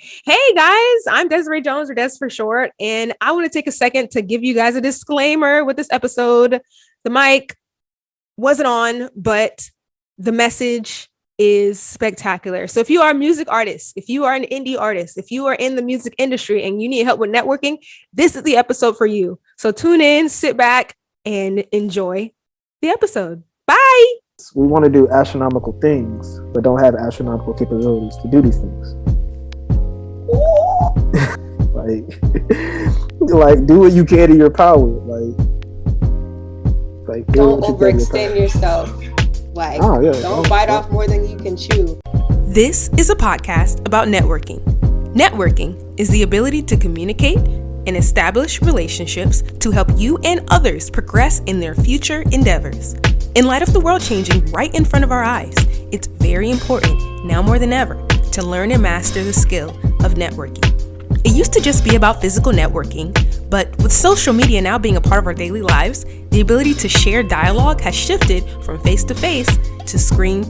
Hey guys, I'm Desiree Jones, or Des for short, and I want to take a second to give you guys a disclaimer with this episode. The mic wasn't on, but the message is spectacular. So if you are a music artist, if you are an indie artist, if you are in the music industry and you need help with networking, this is the episode for you. So tune in, sit back, and enjoy the episode. Bye. We want to do astronomical things, but don't have astronomical capabilities to do these things. like do what you can in your power. Like don't overextend yourself. Don't bite off more than you can chew. This is a podcast about networking. Networking is the ability to communicate and establish relationships to help you and others progress in their future endeavors. In light of the world changing right in front of our eyes, it's very important, now more than ever, to learn and master the skill of networking. It used to just be about physical networking, but with social media now being a part of our daily lives, the ability to share dialogue has shifted from face-to-face to screen.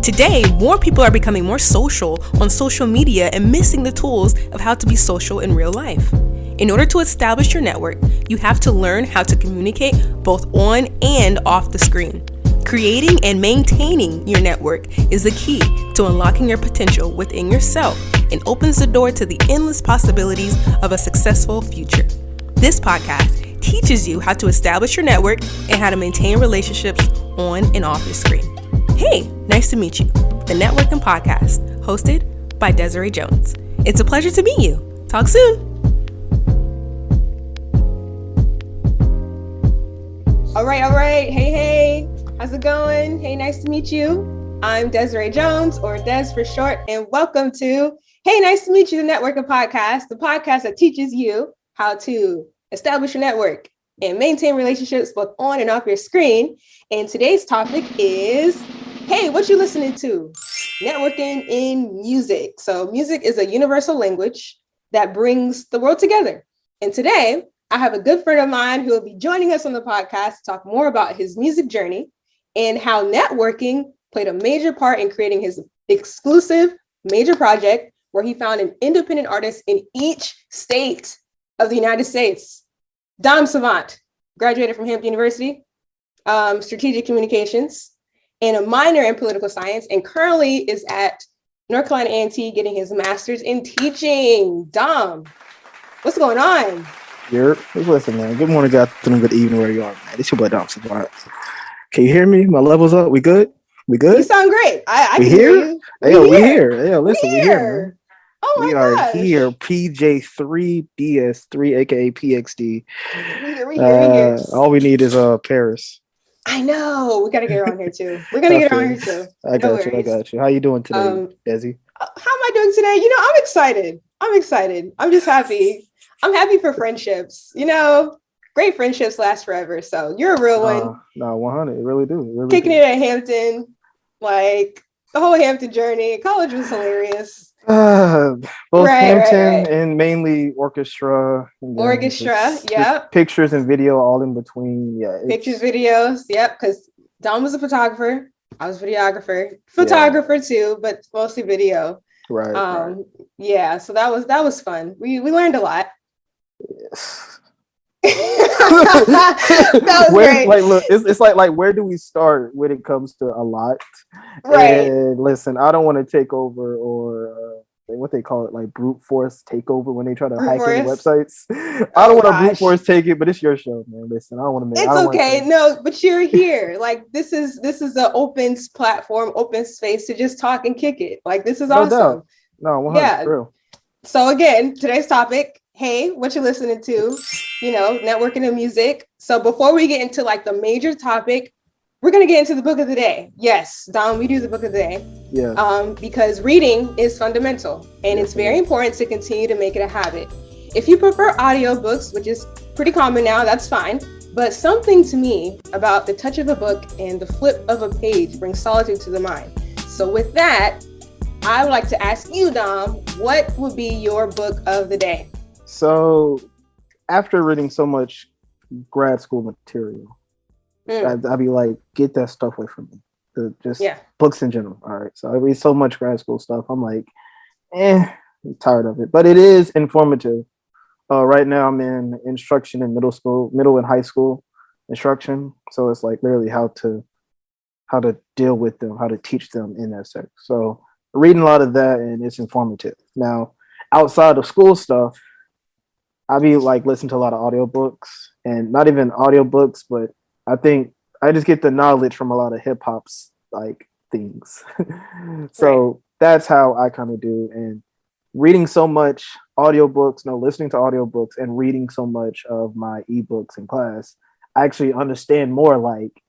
Today, more people are becoming more social on social media and missing the tools of how to be social in real life. In order to establish your network, you have to learn how to communicate both on and off the screen. Creating and maintaining your network is the key to unlocking your potential within yourself and opens the door to the endless possibilities of a successful future. This podcast teaches you how to establish your network and how to maintain relationships on and off your screen. Hey, nice to meet you. The Networking Podcast, hosted by Desiree Jones. It's a pleasure to meet you. Talk soon. All right. Hey. How's it going? Hey, nice to meet you. I'm Desiree Jones, or Des for short, and welcome to Hey, nice to meet you, the Networking Podcast, the podcast that teaches you how to establish your network and maintain relationships both on and off your screen. And today's topic is, hey, what you listening to? Networking in music. So music is a universal language that brings the world together. And today, I have a good friend of mine who will be joining us on the podcast to talk more about his music journey and how networking played a major part in creating his exclusive major project, where he found an independent artist in each state of the United States. Dom Savant graduated from Hampton University, strategic communications, and a minor in political science, and currently is at North Carolina A&T getting his master's in teaching. Dom, what's going on? Listen, man. Good morning, good afternoon, good evening, where you are, man. It's your boy Dom Savant. Can you hear me? My level's up. We good? You sound great. I can hear you. We here. Yeah, listen, we here, man. Oh my gosh. We are here. PJ3DS3, aka PXD. We here. All we need is Paris. I know. We gotta get her on here too. We're gonna get her on here too. I got you. How you doing today, Desi? How am I doing today? I'm excited. I'm just happy. I'm happy for friendships. Great friendships last forever. So you're a real one. No, 100. It really do. Kicking it at Hampton, like the whole Hampton journey. College was hilarious. Both Hampton and mainly orchestra. Yep. Pictures and video all in between. Yeah. Pictures, videos. Yep. Because Dom was a photographer. I was a photographer too, but mostly video. Right. Yeah. So that was fun. We learned a lot. Yes. That was great. Like, look, it's like where do we start when it comes to a lot? Right. And listen, I don't want to take over or what they call it, like brute force takeover when they try to hack into websites. I don't want to brute force take it, but it's your show, man. Listen, I don't want to make. It's okay. No, but you're here. Like this is an open platform, open space to just talk and kick it. Like this is awesome. Doubt. No, 100. Yeah. Real. So again, today's topic. Hey, what you listening to? Networking and music. So before we get into like the major topic, we're going to get into the book of the day. Yes, Dom, we do the book of the day. Yeah. Because reading is fundamental and it's very important to continue to make it a habit. If you prefer audiobooks, which is pretty common now, that's fine. But something to me about the touch of a book and the flip of a page brings solitude to the mind. So with that, I would like to ask you, Dom, what would be your book of the day? So after reading so much grad school material, I'd be like, get that stuff away from me. Books in general. All right. So I read so much grad school stuff. I'm like, I'm tired of it, but it is informative. Right now, I'm in instruction in middle and high school instruction. So it's like literally how to deal with them, how to teach them in that sex. So reading a lot of that, and it's informative. Now, outside of school stuff, I be like listening to a lot of audiobooks, and not even audiobooks, but I think I just get the knowledge from a lot of hip hop's like things. So right. That's how I kind of do. And reading so much audiobooks, no, listening to audiobooks and reading so much of my ebooks in class, I actually understand more like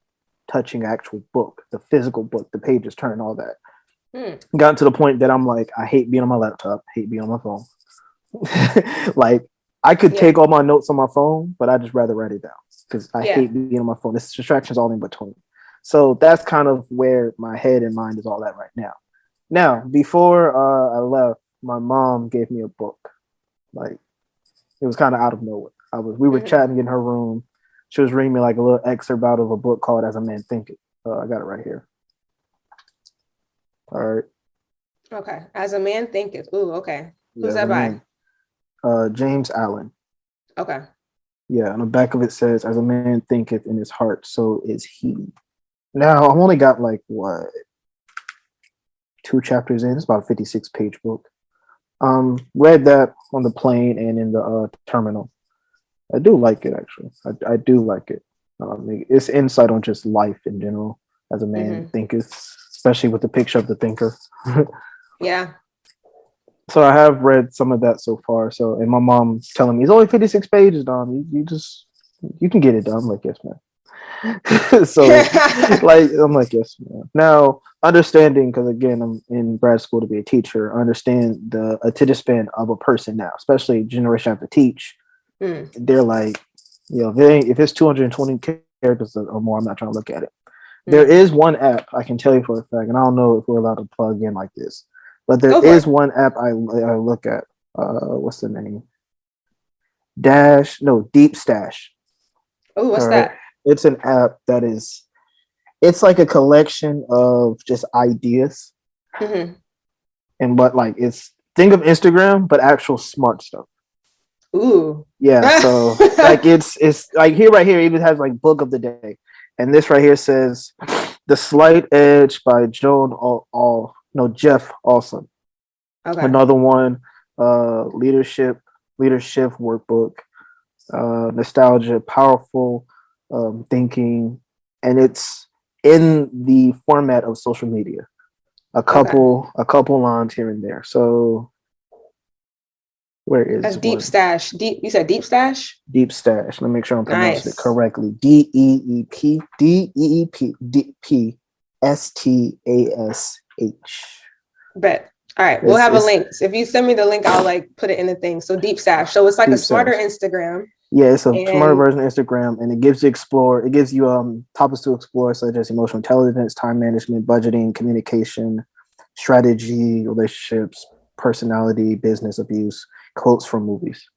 touching actual book, the physical book, the pages turn, all that. Gotten to the point that I'm like, I hate being on my laptop, hate being on my phone. Like I could take all my notes on my phone, but I just rather write it down because I hate being on my phone. It's distractions all in between. So that's kind of where my head and mind is all at right now. Now, before I left, my mom gave me a book. Like it was kind of out of nowhere. We were chatting in her room. She was reading me like a little excerpt out of a book called As a Man Thinketh. I got it right here. All right. Okay. As a Man Thinketh. Ooh, okay. Who's that by? James Allen. Okay. Yeah, on the back of it says, "As a man thinketh in his heart, so is he." Now, I've only got like 2 chapters in. It's about a 56-page book. Read that on the plane and in the terminal. I do like it, actually. I do like it. It's insight on just life in general, as a man thinketh, especially with the picture of the thinker. Yeah. So I have read some of that so far. So, and my mom telling me it's only 56 pages, Dom. You can get it done. I'm like, yes, man. So, like, I'm like, yes, man. Now, understanding, because again, I'm in grad school to be a teacher. I understand the attention span of a person now, especially generation I have to teach. They're like, if it's 220 characters or more, I'm not trying to look at it. There is one app I can tell you for a fact, and I don't know if we're allowed to plug in like this. But there is one app I look at. What's the name? Deep Stash. Oh, what's that? It's an app that it's like a collection of just ideas. And what like think of Instagram, but actual smart stuff. Ooh. Yeah. So like it's like right here even has like book of the day. And this right here says The Slight Edge by Jeff Olson. Okay. Another one, leadership workbook, nostalgia, powerful thinking, and it's in the format of social media. A couple lines here and there. So where is that's Deep Stash? You said Deep Stash? Deep Stash. Let me make sure I'm pronouncing it correctly. DEEPSTASH. Bet. All right, we'll have a link. If you send me the link, I'll like put it in the thing. So Deep Stash. So it's like a smarter Instagram. Yeah, it's a smarter version of Instagram, and it gives you explore. It gives you topics to explore, such as emotional intelligence, time management, budgeting, communication, strategy, relationships, personality, business abuse, quotes from movies.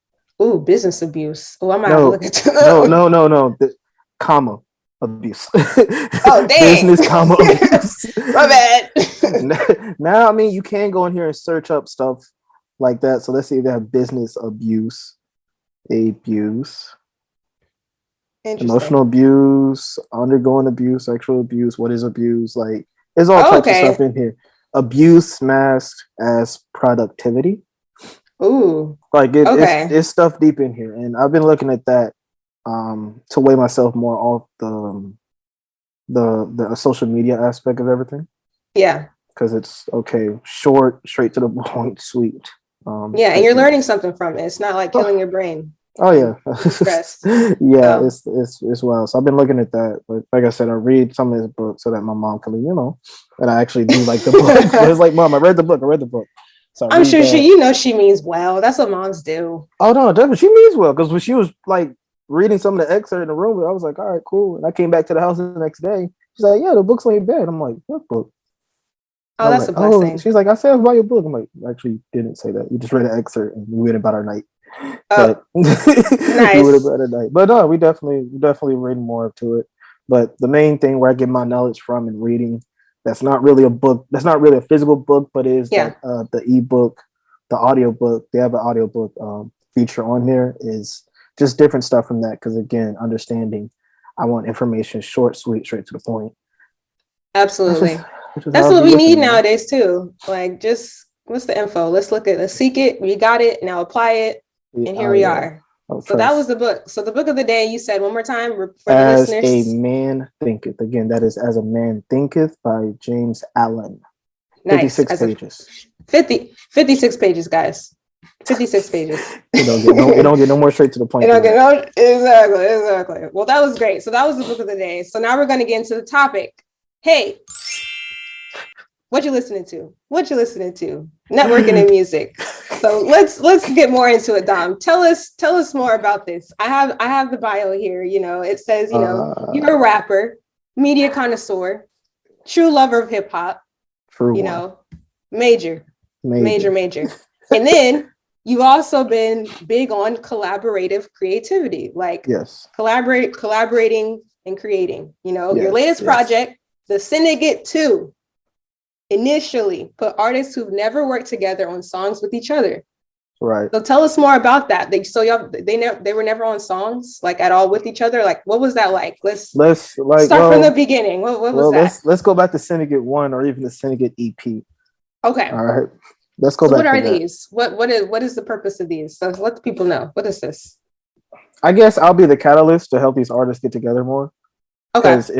Ooh, business abuse. Oh, I'm not looking at no. Comma abuse. Oh, dang. Business comma abuse. My bad. Now, I mean, you can go in here and search up stuff like that. So let's see if they have business abuse, emotional abuse, undergoing abuse, sexual abuse. What is abuse? Like, there's all types of stuff in here. Abuse masked as productivity. Ooh. Like it's stuff deep in here, and I've been looking at that to weigh myself more off the social media aspect of everything. Yeah. Because it's short, straight to the point, sweet. And you're learning something from it. It's not like killing your brain. Oh yeah. Yeah, it's wild. So I've been looking at that. But like I said, I read some of his books so that my mom can, and I actually do like the book. But it's like, Mom, I read the book. So I'm sure she means well. That's what moms do. Oh no, definitely she means well, because when she was like reading some of the excerpt in the room, I was like, all right, cool. And I came back to the house the next day. She's like, yeah, the book's laying in bed. I'm like, what book? Oh, that's like, a blessing. She's like, I said about your book. I'm like, actually didn't say that. You just read an excerpt and we went about our night. But nice. We went about our night. But no, we definitely read more up to it. But the main thing where I get my knowledge from in reading, that's not really a book, that's not really a physical book, but is like, the ebook the audiobook, they have an audiobook feature on here, is just different stuff from that. Because again, understanding, I want information short, sweet, straight to the point. Absolutely. That's what we need nowadays too. Like, just what's the info? Let's seek it. We got it. Now apply it. And here we are. So that was the book. So the book of the day, you said one more time for the listeners. As a Man Thinketh. Again, that is As a Man Thinketh by James Allen. Nice. 56 pages. 56 pages, guys. 56 pages. You don't get no more straight to the point. Exactly. Well, that was great. So that was the book of the day. So now we're going to get into the topic. Hey, what you listening to? Networking and music. So let's get more into it, Dom. Tell us more about this. I have the bio here. It says, you're a rapper, media connoisseur, true lover of hip hop. Major. And then you've also been big on collaborative creativity, like collaborating and creating. Your latest project, The Syndicate 2. Initially put artists who've never worked together on songs with each other. Right. So tell us more about that. They were never on songs like at all with each other. Like, what was that like? Let's start from the beginning. What was that? Let's go back to Syndicate 1 or even the Syndicate EP. Okay. All right. Let's go back. What are these? What is the purpose of these? So let the people know. What is this? I guess I'll be the catalyst to help these artists get together more. Okay. Because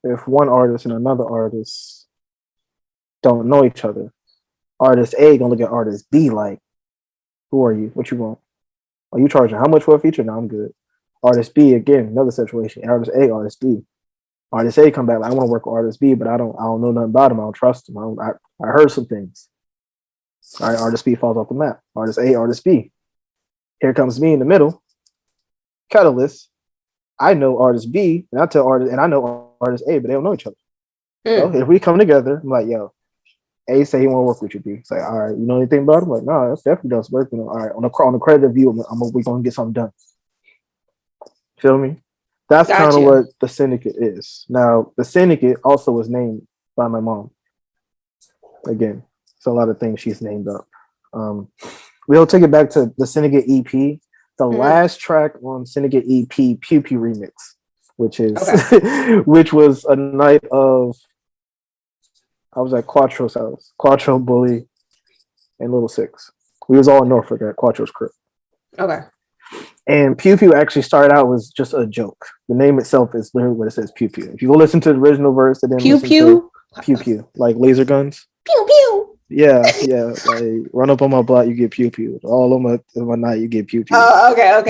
if one artist and another artist don't know each other, artist A gonna look at artist B like, who are you? What you want? Are you charging how much for a feature? No, I'm good. Artist B, again, another situation. Artist A, artist B. Artist A come back like, I want to work with artist B, but I don't know nothing about him. I don't trust him. I heard some things. All right, artist B falls off the map. Artist A, artist B. Here comes me in the middle. Catalyst. I know artist B, and I know artist A, but they don't know each other. So if we come together, I'm like, yo, A say he want to work with you, B. It's like, all right, you know anything about him? I'm like, no, that definitely does work. All right, on the credit review, we're gonna get something done. Feel me? That's kind of what the Syndicate is. Now, the Syndicate also was named by my mom. Again, it's a lot of things she's named up. We'll take it back to the Syndicate EP. The last track on Syndicate EP, Pew Pew Remix, which was a night of. I was at Quattro's house. Quattro, Bully, and Little Six. We was all in Norfolk at Quattro's crib. Okay. And Pew Pew actually started out was just a joke. The name itself is literally what it says, Pew Pew. If you go listen to the original verse, and then Pew Pew? Pew Pew, like laser guns. Pew Pew. Yeah. Like run up on my block, you get Pew Pew. All on my night, you get Pew Pew. Oh, okay.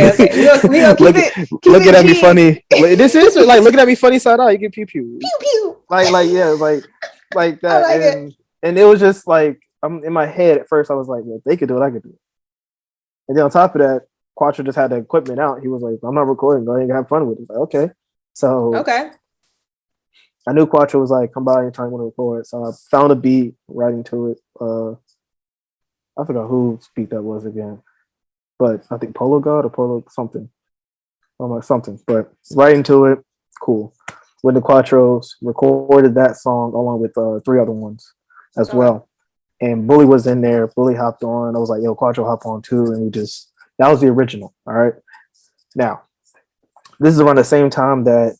We gonna looking at me funny. This is like looking at me funny side out. You get Pew Pew. Pew Pew. Like that. And it was just like, I'm in my head at first. I was like, if they could do it, I could do it. And then on top of that, Quattro just had the equipment out. He was like, I'm not recording. Go ahead and have fun with it. Like, okay. So I knew Quattro was like, come by anytime you want to record. So I found a beat, writing to it. I forgot whose beat that was again. But I think Polo God or Polo something. I'm like something. But writing to it, cool. When the Quattros recorded that song along with 3 other ones as well. And Bully was in there. Bully hopped on. I was like, yo, Quattro hop on too. And that was the original. All right. Now, this is around the same time that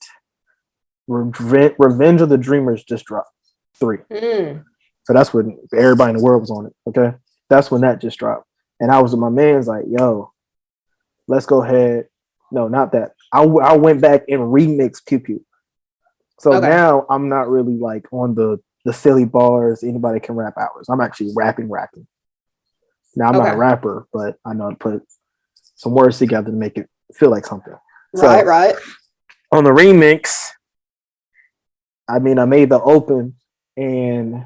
Revenge of the Dreamers just dropped 3. So that's when everybody in the world was on it. Okay. That's when that just dropped. And I was with my man's like, yo, let's go ahead. No, not that. I went back and remixed Pew Pew. So now I'm not really like on the silly bars, anybody can rap hours. I'm actually rapping. Now I'm not a rapper, but I know how to put some words together to make it feel like something. Right. On the remix, I made the open and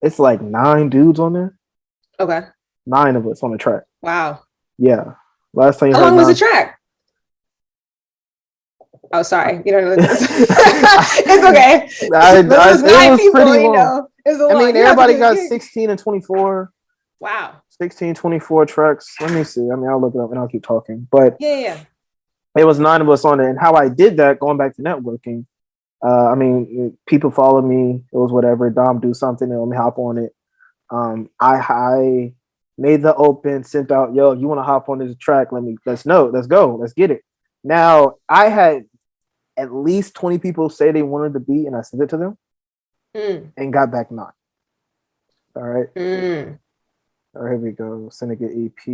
it's like 9 dudes on there. Okay. 9 of us on the track. Wow. Yeah. Last time you heard. How long was the track? Oh, sorry. You don't know this. It's okay. It was pretty long. Everybody got 16 and 24. Wow. 16, 24 tracks. Let me see. I'll look it up and I'll keep talking. But yeah. It was 9 of us on it. And how I did that, going back to networking, people follow me. It was whatever. Dom do something, and let me hop on it. I made the open, sent out, yo, you want to hop on this track? Let's go, let's get it. Now I had at least 20 people say they wanted the beat, and I sent it to them, and got back 9. All right. All right, here we go. Syndicate EP.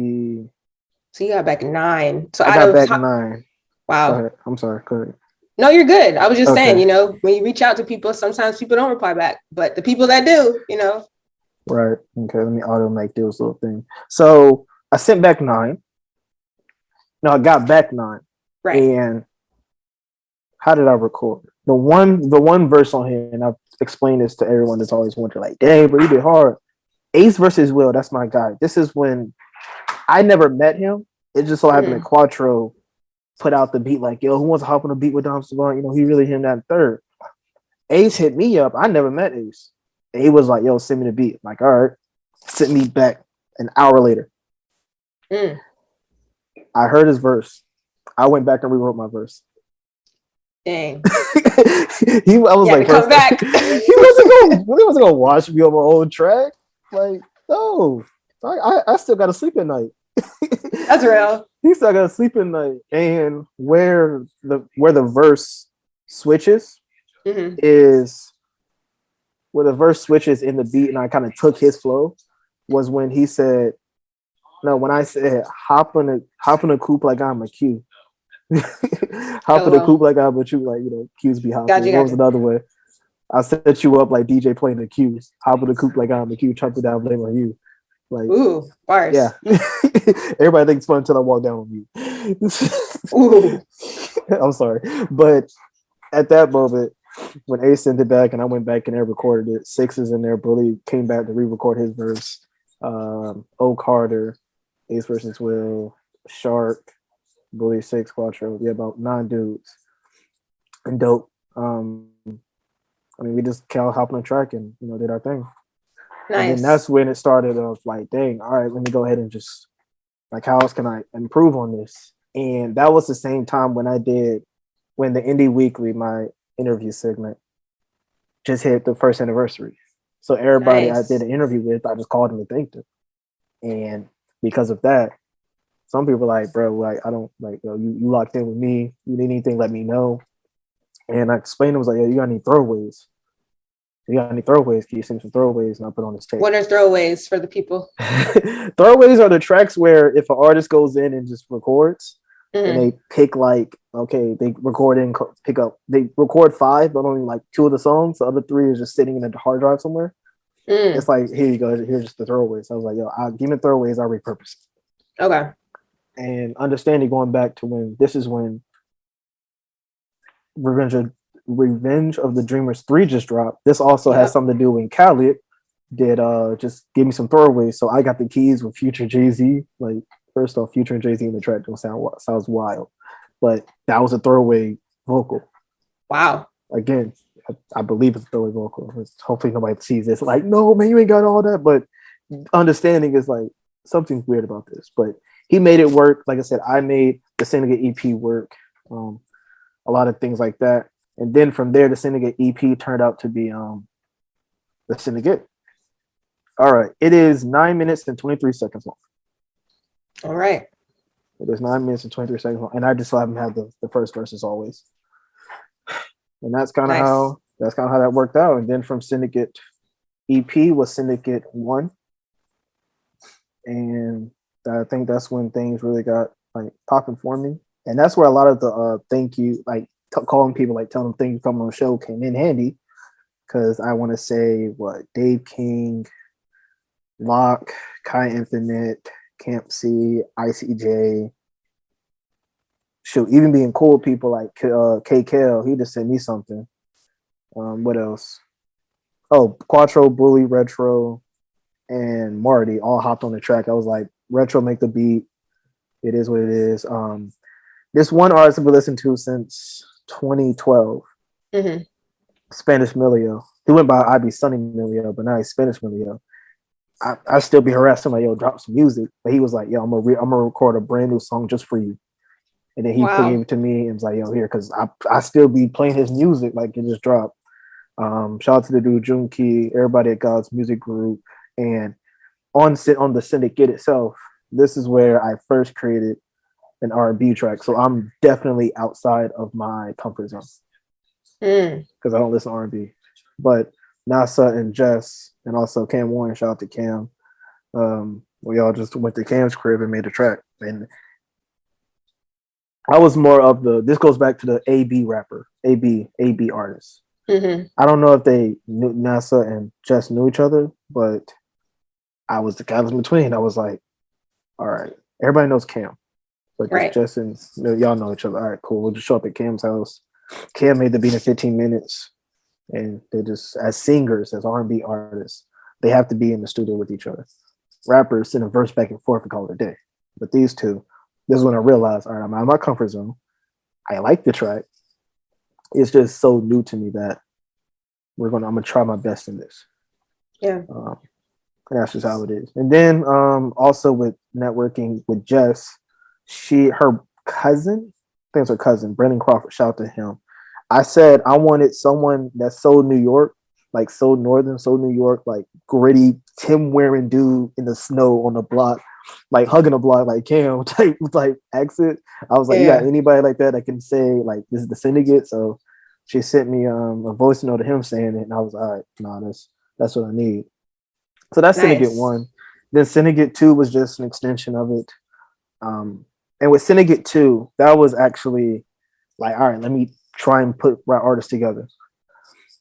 So you got back 9. So I got back 9. Wow. Go ahead. I'm sorry. Go ahead. No, you're good. I was just saying, when you reach out to people, sometimes people don't reply back, but the people that do, Right. Okay. Let me Audiomack do this little thing. So I sent back 9. No, I got back 9. Right. And how did I record? The one verse on here, and I've explained this to everyone that's always wondered, like, dang, but he did hard. Ace versus Will, that's my guy. This is when I never met him. It just so happened that Quattro put out the beat, like, yo, who wants to hop on a beat with Dom Savant? He really hit that third. Ace hit me up. I never met Ace. And he was like, yo, send me the beat. I'm like, all right. Sent me back an hour later. I heard his verse. I went back and rewrote my verse. Dang. I was like, come back. he wasn't gonna watch me on my own track. Like, no. I still gotta sleep at night. That's real. He still gotta sleep at night. And where the verse switches is where the verse switches in the beat, and I kind of took his flow, was when he said, no, when I said hop in a coupe like I'm a Q. Hop in a coupe like I'm a Q, like, Q's be hopping. What was another way? I set you up like DJ playing the Q's. Hop in a coupe like I'm a Q, chop it down, blame on you. Like, ooh, bars. Yeah. Everybody thinks it's fun until I walk down with you. Ooh. I'm sorry. But at that moment, when Ace sent it back and I went back and I recorded it, 6 is in there. Bully came back to re-record his verse. O Carter, Ace versus Will, Shark, Bully 6, Quattro. Yeah, about 9 dudes. And dope. We just hopped on the track and did our thing. Nice. And that's when it started of like, dang, all right, let me go ahead and just like, how else can I improve on this? And that was the same time when the Indie Weekly, my interview segment, just hit the first anniversary. So everybody I did an interview with, I just called them and thanked them. And because of that, some people were like, bro, like, I don't like, you locked in with me. You need anything, let me know. And I explained, I was like, yo, you got any throwaways? You got any throwaways? Can you send some throwaways? And I put on this tape. What are throwaways for the people? Throwaways are the tracks where if an artist goes in and just records, and they pick like, okay, they record 5, but only like 2 of the songs. The other 3 is just sitting in a hard drive somewhere. It's like, here you go. Here's just the throwaways. I was like, yo, give me throwaways. I'll repurpose it. Okay. And understanding going back to when Revenge of the Dreamers 3 just dropped. This also has something to do when Khaled did just give me some throwaways. So I got the keys with Future Jay-Z. Like, first off, Future and Jay-Z in the track sounds wild. But that was a throwaway vocal. Wow. Again, I believe it's a throwaway vocal. Hopefully nobody sees this. Like, no, man, you ain't got all that. But understanding is like, something's weird about this. But he made it work. Like I said, I made the Syndicate EP work. A lot of things like that. And then from there, the Syndicate EP turned out to be the Syndicate. All right. It is 9 minutes and 23 seconds long. All right. It is 9 minutes and 23 seconds long. And I just haven't had the first verse as always. And that's kind of how that worked out. And then from Syndicate EP was Syndicate 1. And I think that's when things really got like popping for me. And that's where a lot of the thank you, like calling people, like telling them thank you for coming on the show came in handy. Because I want to say Dave King, Locke, Kai Infinite, Camp C, ICJ. Shoot, even being cool with people like KKL, he just sent me something. What else? Oh, Quattro, Bully, Retro, and Marty all hopped on the track. I was like, Retro, make the beat. It is what it is. This one artist I've listened to since 2012, Spanish Milio. He went by I Be Sunny Milio, but now he's Spanish Milio. I still be harassed him like, yo, drop some music. But he was like, yo, I'm gonna record a brand new song just for you. And then he gave it to me and was like, yo, here, because I still be playing his music like it just dropped. Shout out to the dude Junki, everybody at God's Music Group, And on the Syndicate itself, this is where I first created an R&B track. So I'm definitely outside of my comfort zone because I don't listen to R&B. But NASA and Jess and also Cam Warren, shout out to Cam. We all just went to Cam's crib and made a track. And I was more of this goes back to the AB rapper, AB artist. I don't know if they knew NASA and Jess knew each other, but I was the guy in between. I was like, all right, everybody knows Cam, but Jess and y'all know each other. All right, cool. We'll just show up at Cam's house. Cam made the beat in 15 minutes, and they just, as singers, as R&B artists, they have to be in the studio with each other. Rappers send a verse back and forth and call it a day. But these two, this is when I realized, all right, I'm out of my comfort zone. I like the track. It's just so new to me that I'm gonna try my best in this. Yeah. That's just how it is. And then also with networking with Jess, her cousin, I think it's her cousin, Brendan Crawford, shout out to him. I said I wanted someone that's so New York, like so northern, so New York, like gritty, Tim wearing dude in the snow on the block, like hugging a block like Cam type accent. I was like, you got anybody like that can say like this is the Syndicate? So she sent me a voice note of him saying it, and I was all right, nah, that's what I need. So that's Syndicate 1. Then Syndicate 2 was just an extension of it. And with Syndicate 2, that was actually like, all right, let me try and put rap artists together.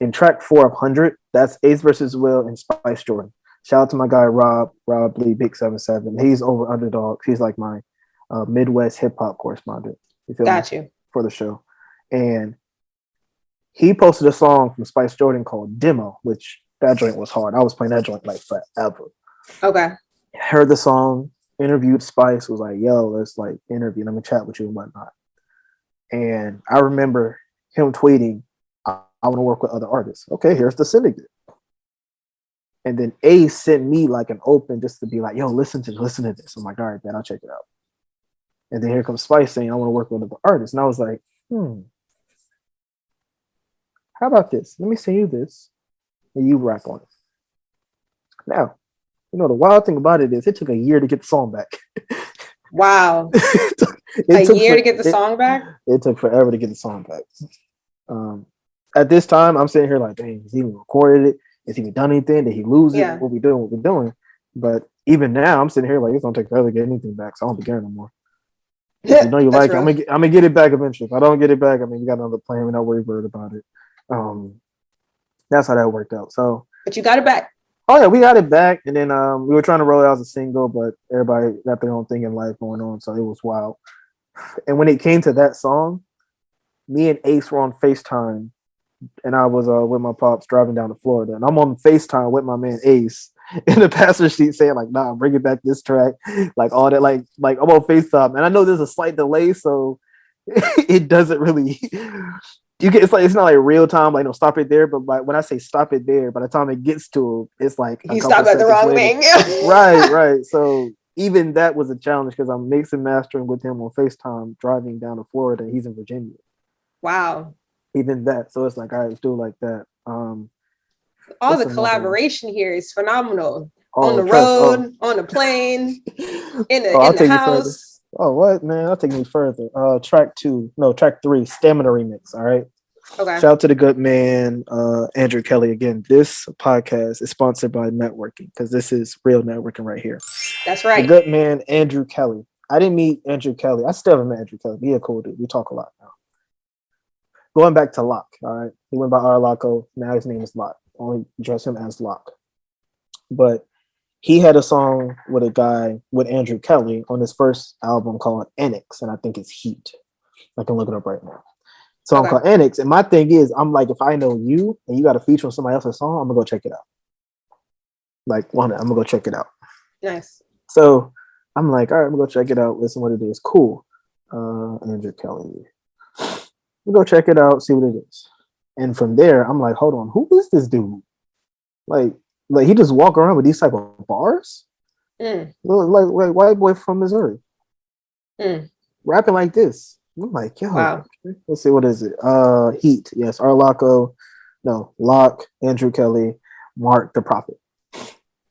In track 4 of 100, that's Ace versus Will and Spice Jordan. Shout out to my guy Rob Lee, Big 77. He's over Underdog. He's like my Midwest hip hop correspondent. Got you. For the show. And he posted a song from Spice Jordan called Demo, which that joint was hard. I was playing that joint like forever. Okay. Heard the song, interviewed Spice, was like, yo, let's like interview, let me chat with you and whatnot. And I remember him tweeting, I want to work with other artists. Okay, here's the Syndicate. And then Ace sent me like an open just to be like, yo, listen to this. I'm like, all right, man, I'll check it out. And then here comes Spice saying, I want to work with other artists. And I was like, how about this? Let me send you this and you rap on it. Now, the wild thing about it is it took a year to get the song back. Wow. it took a year to get the song back? It took forever to get the song back. At this time, I'm sitting here like, dang, has he even recorded it? Has he even done anything? Did he lose it? What we doing? But even now, I'm sitting here like, it's going to take forever to get anything back, so I don't be caring no more. If you know you like it, I'm gonna get it back eventually. If I don't get it back, we got another plan. We're not worried about it. That's how that worked out. So, but you got it back. Oh yeah, we got it back, and then we were trying to roll it out as a single, but everybody got their own thing in life going on, so it was wild. And when it came to that song, me and Ace were on FaceTime, and I was with my pops driving down to Florida, and I'm on FaceTime with my man Ace in the passenger seat saying like, nah, bring it back this track, like all that, like I'm on FaceTime, and I know there's a slight delay, so it doesn't really. It's not like real time, like no, stop it there. But when I say stop it there, by the time it gets to it, it's like you stop at the wrong thing. right. So even that was a challenge because I'm mixing mastering with him on FaceTime, driving down to Florida. He's in Virginia. Wow. Even that, so it's like, all right, let's do it like that. All the collaboration here is phenomenal. On the road, on the plane, in the house. Oh, what, man? I'll take me further. Track 3, Stamina Remix. All right. Okay. Shout out to the good man, Andrew Kelly. Again, this podcast is sponsored by networking because this is real networking right here. That's right. The good man, Andrew Kelly. I didn't meet Andrew Kelly. I still haven't met Andrew Kelly. He a cool dude. We talk a lot now. Going back to Locke. All right. He went by R. Locko. Now his name is Locke. Only address him as Locke. But he had a song with Andrew Kelly on his first album called Annex, and I think it's Heat. I can look it up right now. Song called Annex, and my thing is, I'm like, if I know you and you got a feature on somebody else's song, I'm gonna go check it out. I'm gonna go check it out. Nice. So I'm like, all right, I'm gonna go check it out. Listen, what it is. Cool. Andrew Kelly. We go check it out, see what it is. And from there, I'm like, hold on, who is this dude? Like he just walk around with these type of bars, like white boy from Missouri, rapping like this. I'm like, yo, wow. Let's see, what is it? Heat, yes, R. Locko, no, Locke, Andrew Kelly, Mark the Prophet.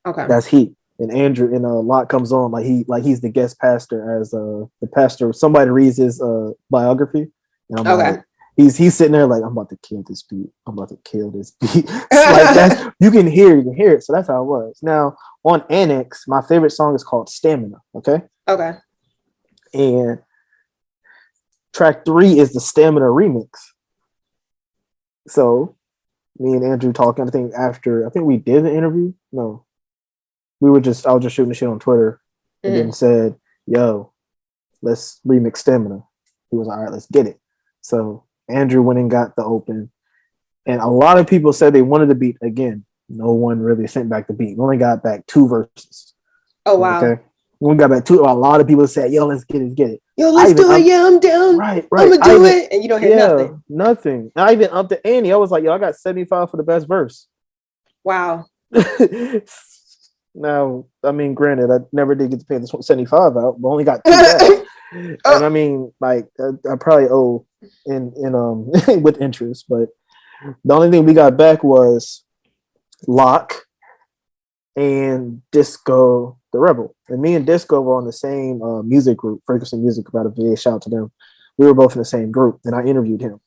Okay. That's Heat. And Andrew and Locke comes on he's the guest pastor as the pastor. Somebody reads his biography, and I'm Okay. like, he's sitting there like, I'm about to kill this beat. I'm about to kill this beat. Like that's you can hear it. So that's how it was. Now on Annex, my favorite song is called Stamina. Okay. Okay. And track 3 is the Stamina remix. So me and Andrew talking. I think we did the interview. No. I was just shooting the shit on Twitter and then said, yo, let's remix Stamina. He was all right, let's get it. So Andrew went and got the open. And a lot of people said they wanted the beat again. No one really sent back the beat. We only got back 2 verses. Oh, wow. Okay. We got back 2. A lot of people said, yo, let's get it. Yo, let's do it. Yeah, I'm down. Right. I'm going to do it. And you don't hear nothing. I even upped to Annie. I was like, yo, I got 75 for the best verse. Wow. Now, I mean, granted, I never did get to pay the 75 out, but only got 2 back. And I mean, like, I probably owe in with interest, but the only thing we got back was Locke and Disco the Rebel. And me and Disco were on the same music group, Ferguson Music, about a VA. Shout out to them. We were both in the same group, and I interviewed him.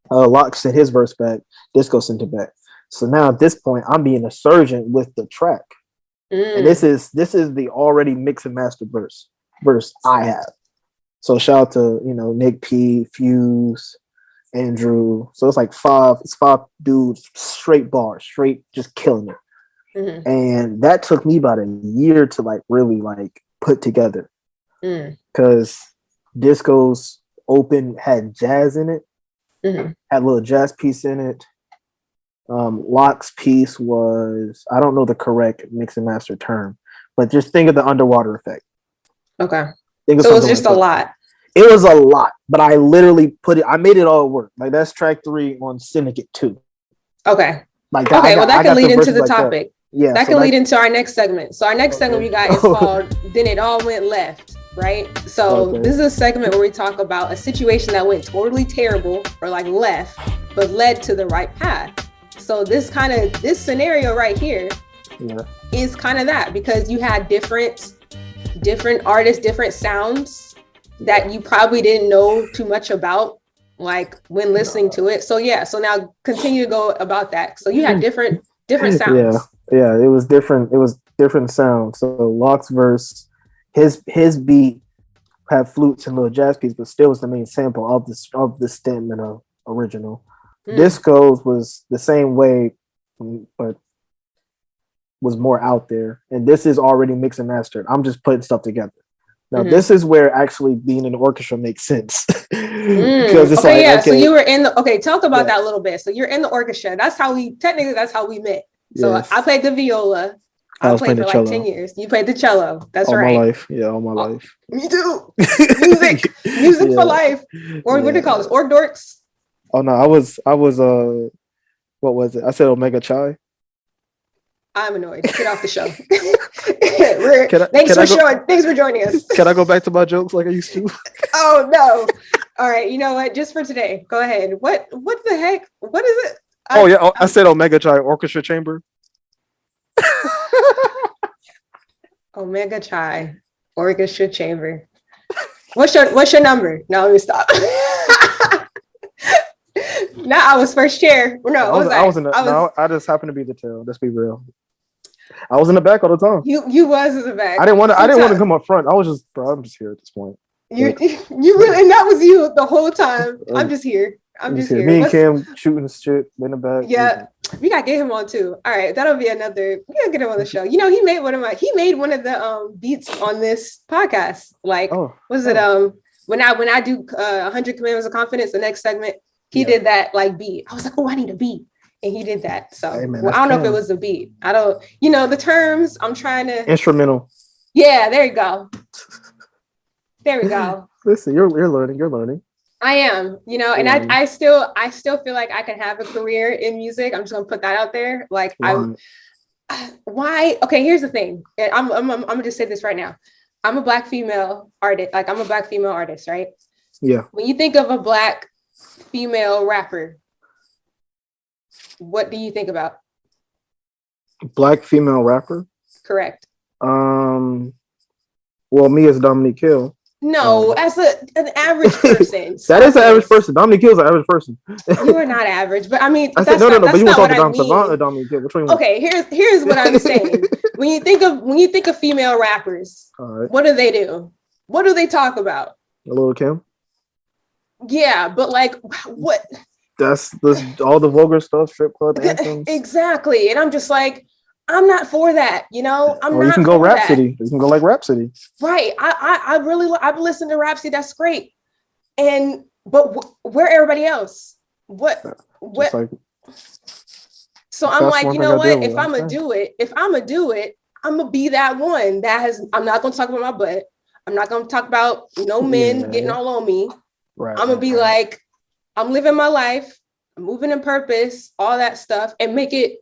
Locke sent his verse back, Disco sent it back. So now at this point, I'm being a surgeon with the track. And this is the already mix and master verse I have. So shout out to Nick P, Fuse, Andrew. So it's like 5 dudes, straight bars, straight just killing it. And that took me about a year to like really like put together. Because Disco's open had jazz in it, had a little jazz piece in it. Locke's piece was, I don't know the correct mix and master term, but just think of the underwater effect. Okay. So it was just a lot. It was a lot, but I literally I made it all work. Like that's track 3 on Syndicate 2. Okay. Like that, well, that can lead into the topic. Yeah. That can lead into our next segment. So our next segment we got is called Then It All Went Left, right? So this is a segment where we talk about a situation that went totally terrible or like left, but led to the right path. So this scenario right here is kind of that, because you had different artists, different sounds that you probably didn't know too much about, like when listening to it. So so now continue to go about that. So you had different sounds. Yeah, it was different. It was different sounds. So Locke's verse, his beat had flutes and little jazz piece, but still was the main sample of the Stamina original. Disco's was the same way, but was more out there. And this is already mixed and mastered. I'm just putting stuff together. Now, this is where actually being in the orchestra makes sense. Because it's so you were in the, talk about that a little bit. So you're in the orchestra. That's how we met. So I played the viola. I played for like 10 years. You played the cello. That's right. All my life. Yeah, all my life. Me too. Music for life. Or what do you call this? Org dorks? Oh no, I was what was it? I said Omega Chai. I'm annoyed. Get off the show. Thanks for joining us. Can I go back to my jokes like I used to? Oh no. All right, you know what? Just for today, go ahead. What the heck? What is it? I said Omega Chai Orchestra Chamber. Omega Chai Orchestra Chamber. What's your number? No, let me stop. Now I was first chair. No, I just happened to be the tail. Let's be real. I was in the back all the time. You was in the back. I didn't want to come up front. I was just, I'm just here at this point. You really, and that was you the whole time. I'm just here. I'm just here. Me and Kim shooting shit in the back. Yeah, we gotta get him on too. All right, that'll be another. We gotta get him on the show. You know, he made one of the beats on this podcast. Like, when I do 100 Commandments of Confidence, the next segment, he did that like beat. I was like, I need a beat. And he did that. So I don't know if it was a beat. I don't, the terms I'm trying to. Instrumental. Yeah, there you go. There we go. Listen, you're learning. I am, and I still feel like I can have a career in music. I'm just gonna put that out there. Like why? Okay, here's the thing. I'm gonna just say this right now. I'm a Black female artist. Like I'm a Black female artist, right? Yeah. When you think of a Black female rapper, what do you think about? Black female rapper. Correct. Well, me as Dominique Hill. No, as an average person. That is an average person. Dominique Hill's an average person. You are not average, but I mean, I said no. But you want to talk to Dom Savant or Dominique Hill? Which one? Okay, here's what I'm saying. When you think of female rappers, what do? What do they talk about? Lil' Kim. Yeah, but like what? That's all the vulgar stuff, strip club anthems. Exactly, and I'm just like, I'm not for that, you know. Or you can go Rhapsody. You can go like Rhapsody. Right. I've listened to Rhapsody. That's great. But where everybody else? What? Like, so I'm like, you know what? If I'm gonna do it, I'm gonna be that one that has. I'm not gonna talk about my butt. I'm not gonna talk about no men getting all on me. Right. I'm gonna be like, I'm living my life. I'm moving in purpose, all that stuff, and make it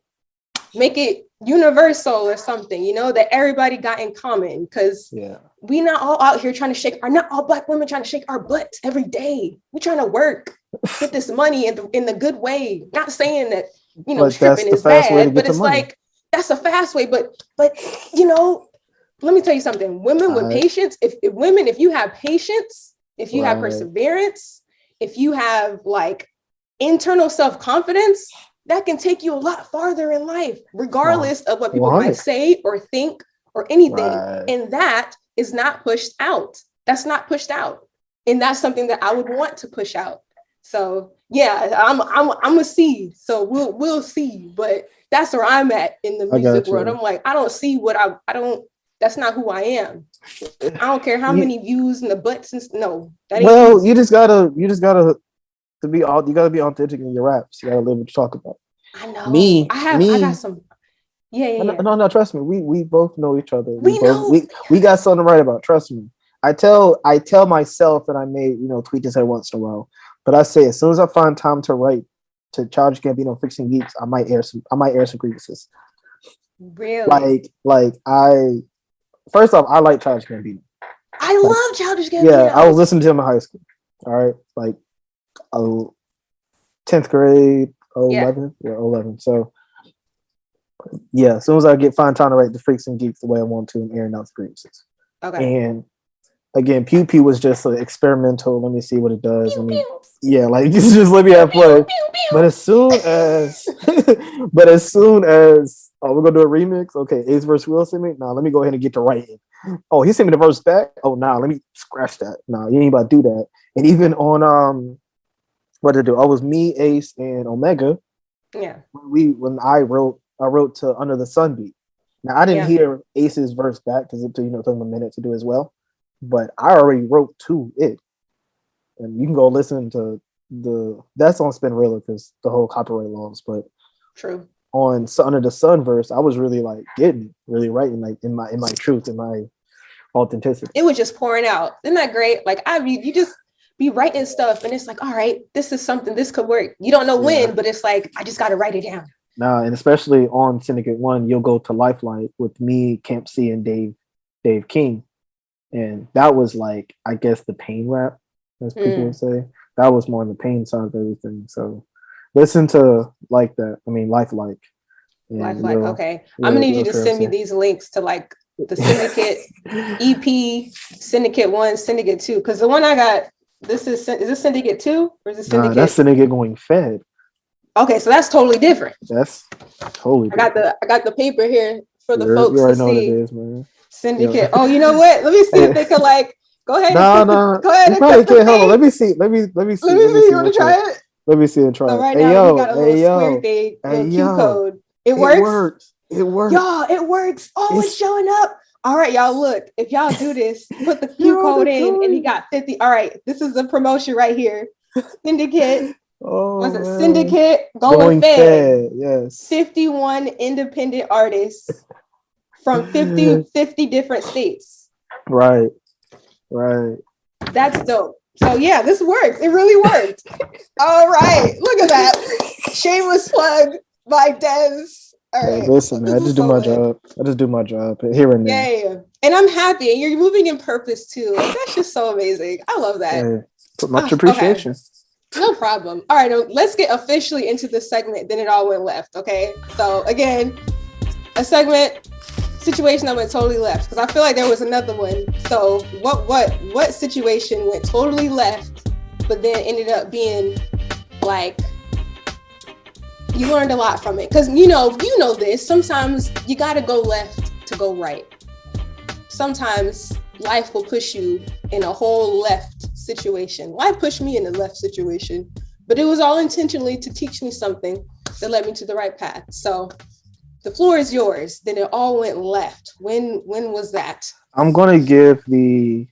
universal or something, you know, that everybody got in common, because we not all out here trying to not all Black women trying to shake our butts every day. We're trying to work, get this money in the good way. Not saying that, you know, stripping is bad, but it's like, that's a fast way. But you know, let me tell you something. Women with patience, if you have patience, if you have perseverance, if you have like internal self-confidence, that can take you a lot farther in life, regardless of what people might say or think or anything. And that is not pushed out. That's not pushed out. And that's something that I would want to push out. So yeah, I'm a see. So we'll see. But that's where I'm at in the music world. I'm like, I don't see what I don't. That's not who I am. I don't care how many views and the butts and no. That ain't easy. you just gotta to be all. You gotta be authentic in your raps. You gotta live what you talk about. I know. I got some. Yeah. No. Trust me. We both know each other. We got something to write about. Trust me. I tell myself, and I may tweet this every once in a while, but I say as soon as I find time to write to Childish Gambino, Fixing Geeks, I might air some grievances. Really? Like first off, I like Childish Gambino. I love Childish Gambino. Yeah, I was listening to him in high school. All right, like 10th grade, 11. Yeah, 11. So yeah, as soon as I find time to write the Freaks and Geeks the way I want to, and airing out the grievances. Okay. And again, Pew Pew was just like experimental. Let me see what it does. Yeah, like just let me have fun. But as soon as we're gonna do a remix. Okay, Ace versus Will sent me. Nah, let me go ahead and get to writing. Oh, he sent me the verse back. Oh, nah, let me scratch that. Nah, you ain't about to do that. And even on what did I do? I was me, Ace, and Omega. Yeah. When I wrote to Under the Sun beat. Now I didn't hear Ace's verse back because it took him a minute to do as well. But I already wrote to it. And you can go listen to that's on Spinrilla because the whole copyright laws, but true. On Under the Sun verse, I was really like really writing like in my truth, in my authenticity. It was just pouring out. Isn't that great? Like you just be writing stuff and it's like, all right, this is something, this could work. You don't know when, but it's like, I just got to write it down. Nah, and especially on Syndicate 1, you'll go to Lifeline with me, Camp C, and Dave King. And that was like, I guess, the pain rap, as people would say. That was more on the pain side of everything. So listen to like that. I mean, Lifelike. Lifelike, okay. I'm gonna need you to send me these links to like the Syndicate EP, Syndicate 1, Syndicate 2. Because the one I got, is this Syndicate 2 or is it Syndicate? Nah, that's Syndicate Going Fed. Okay, so that's totally different. That's totally different. I got the paper here for the folks you to know see. What it is, man. Syndicate. Yeah. Oh, you know what? Let me see if they can like go ahead. No. Go ahead and cut the hold on. Let me see. Let me see. You want to try it? Let me see and try it. So right now we got a little square thing, Q code. It works. Y'all, it works. Oh, it's showing up. All right, y'all, look. If y'all do this, put the Q code in and you got 50. All right, this is a promotion right here. Syndicate. Was it Syndicate Going Fed? Yes. 51 independent artists from 50 different states. Right. That's dope. So yeah, this works. It really worked. All right. Look at that. Shameless plug by Des. All right. Listen, man, I just do my job. Here and there. Yeah. And I'm happy. And you're moving in purpose too. Like, that's just so amazing. I love that. Much appreciation. Okay. No problem. All right, let's get officially into the segment. Then it all went left. Okay. So again, a segment situation that went totally left, because I feel like there was another one. So what situation went totally left, but then ended up being like you learned a lot from it? Because you know this. Sometimes you got to go left to go right. Sometimes life will push you in a whole left situation. Life pushed me in a left situation, but it was all intentionally to teach me something that led me to the right path. So the floor is yours. Then it all went left. When was that? I'm gonna give the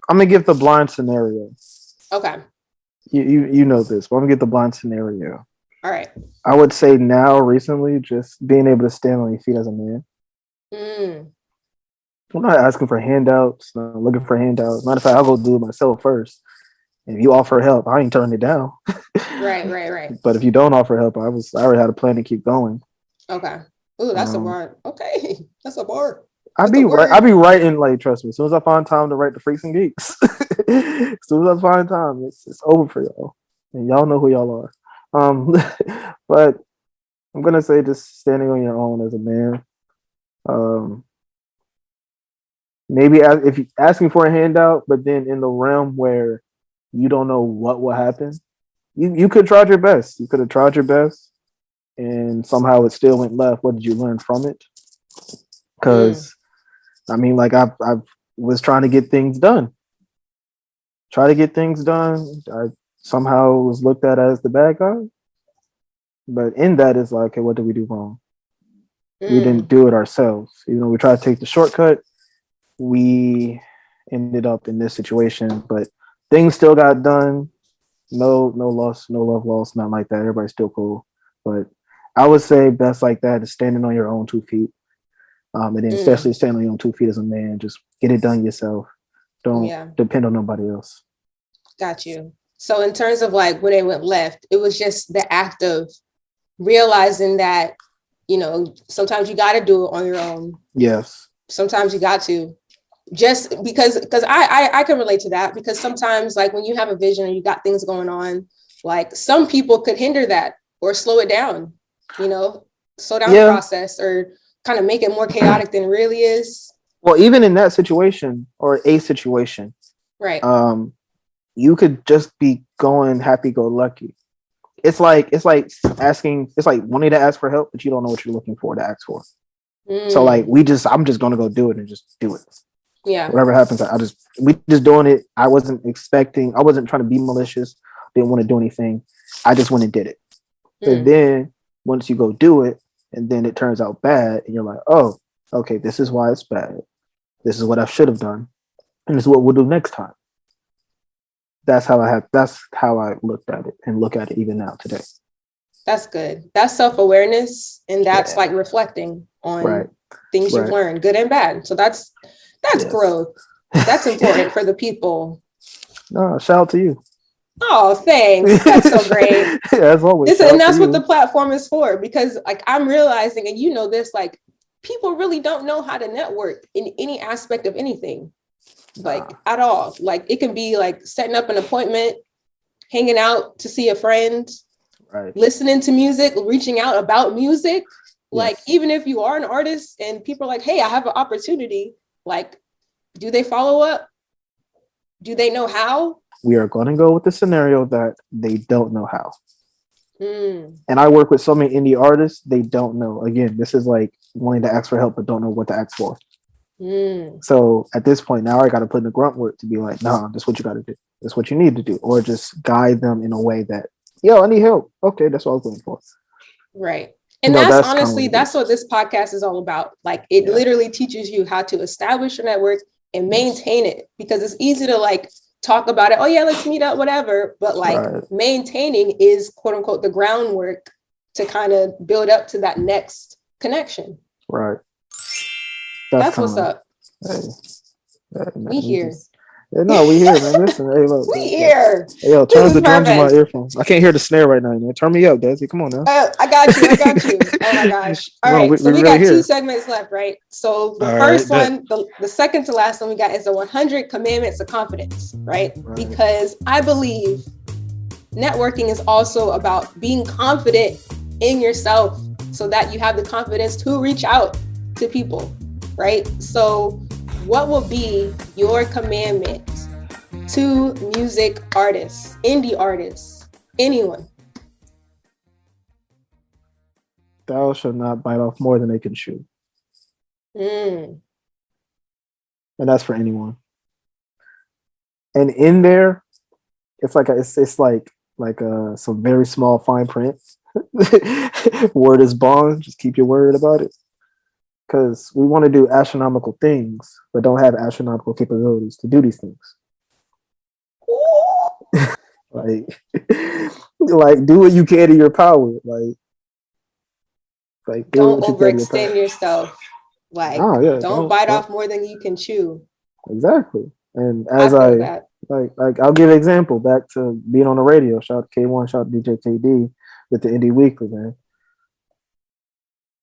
blind scenario. Okay. You know this, but I'm gonna get the blind scenario. All right. I would say now, recently, just being able to stand on your feet as a man. I'm not asking for handouts, not looking for handouts. Matter of fact, I'll go do it myself first. If you offer help, I ain't turning it down. Right. But if you don't offer help, I already had a plan to keep going. Okay. Ooh, that's a bar. Okay, that's a bar. I be writing, like, trust me. As soon as I find time to write the Freaks and Geeks, as soon as I find time, it's over for y'all, and y'all know who y'all are. But I'm gonna say just standing on your own as a man. Maybe if you asking for a handout, but then in the realm where you don't know what will happen, you could try your best. You could have tried your best, and somehow it still went left. What did you learn from it? Because I mean, like I was trying to get things done. I somehow was looked at as the bad guy. But in that is like, okay, what did we do wrong? We didn't do it ourselves. You know, we tried to take the shortcut. We ended up in this situation, but things still got done. No loss, no love lost, not like that. Everybody's still cool. But I would say best like that is standing on your own 2 feet. And then especially standing on your own 2 feet as a man, just get it done yourself. Don't depend on nobody else. Got you. So in terms of like when it went left, it was just the act of realizing that, you know, sometimes you got to do it on your own. Yes. Sometimes you got to, just because I can relate to that, because sometimes like when you have a vision and you got things going on, like some people could hinder that or slow it down, you know, slow down the process or kind of make it more chaotic than it really is. Well, even in that situation or a situation, right. You could just be going happy-go-lucky. It's like asking, it's like wanting to ask for help, but you don't know what you're looking for to ask for. So like I'm just gonna go do it and just do it. Yeah. Whatever happens, we just doing it. I wasn't trying to be malicious, didn't want to do anything. I just went and did it. And then once you go do it, and then it turns out bad, and you're like, oh, okay, this is why it's bad. This is what I should have done, and this is what we'll do next time. That's how I looked at it and look at it even now today. That's good. That's self-awareness, and that's like reflecting on things you've learned, good and bad. So that's growth. That's important for the people. No, shout out to you. Oh, thanks. That's so great. As always. And that's what the platform is for, because like I'm realizing, and you know this, like people really don't know how to network in any aspect of anything. Like at all. Like it can be like setting up an appointment, hanging out to see a friend, listening to music, reaching out about music. Like even if you are an artist and people are like, hey, I have an opportunity, like, do they follow up? Do they know how? We are going to go with the scenario that they don't know how. And I work with so many indie artists, they don't know. Again, this is like wanting to ask for help but don't know what to ask for. So at this point now I got to put in the grunt work to be like, nah, that's what you got to do. That's what you need to do. Or just guide them in a way that, yo, I need help. Okay, that's what I was looking for. Right. And that's honestly, that's what this podcast is all about. Like it literally teaches you how to establish your network and maintain it, because it's easy to like talk about it. Oh yeah, let's meet up, whatever. But like maintaining is quote unquote the groundwork to kind of build up to that next connection. Right. That's what's up. We here. We here, man. Listen, hey, look. We here. Hey, yo, turn the drums in my earphones. I can't hear the snare right now, man. Turn me up, Desi. Come on now. I got you. Oh my gosh. All right. So we got 2 segments left, right? So the first one, the second to last one we got is the 100 Commandments of Confidence, right? Because I believe networking is also about being confident in yourself so that you have the confidence to reach out to people, right? So what will be your commandment to music artists, indie artists, anyone? Thou shalt not bite off more than they can chew. Mm. And that's for anyone. And in there, it's like some very small fine print. Word is bond. Just keep your word about it. Because we want to do astronomical things, but don't have astronomical capabilities to do these things. like, like do what you can in your power. Like don't overextend yourself. Like, don't bite off more than you can chew. Exactly. And as like I'll give an example back to being on the radio. Shout out to K1, shout out to DJ KD with the Indie Weekly, man.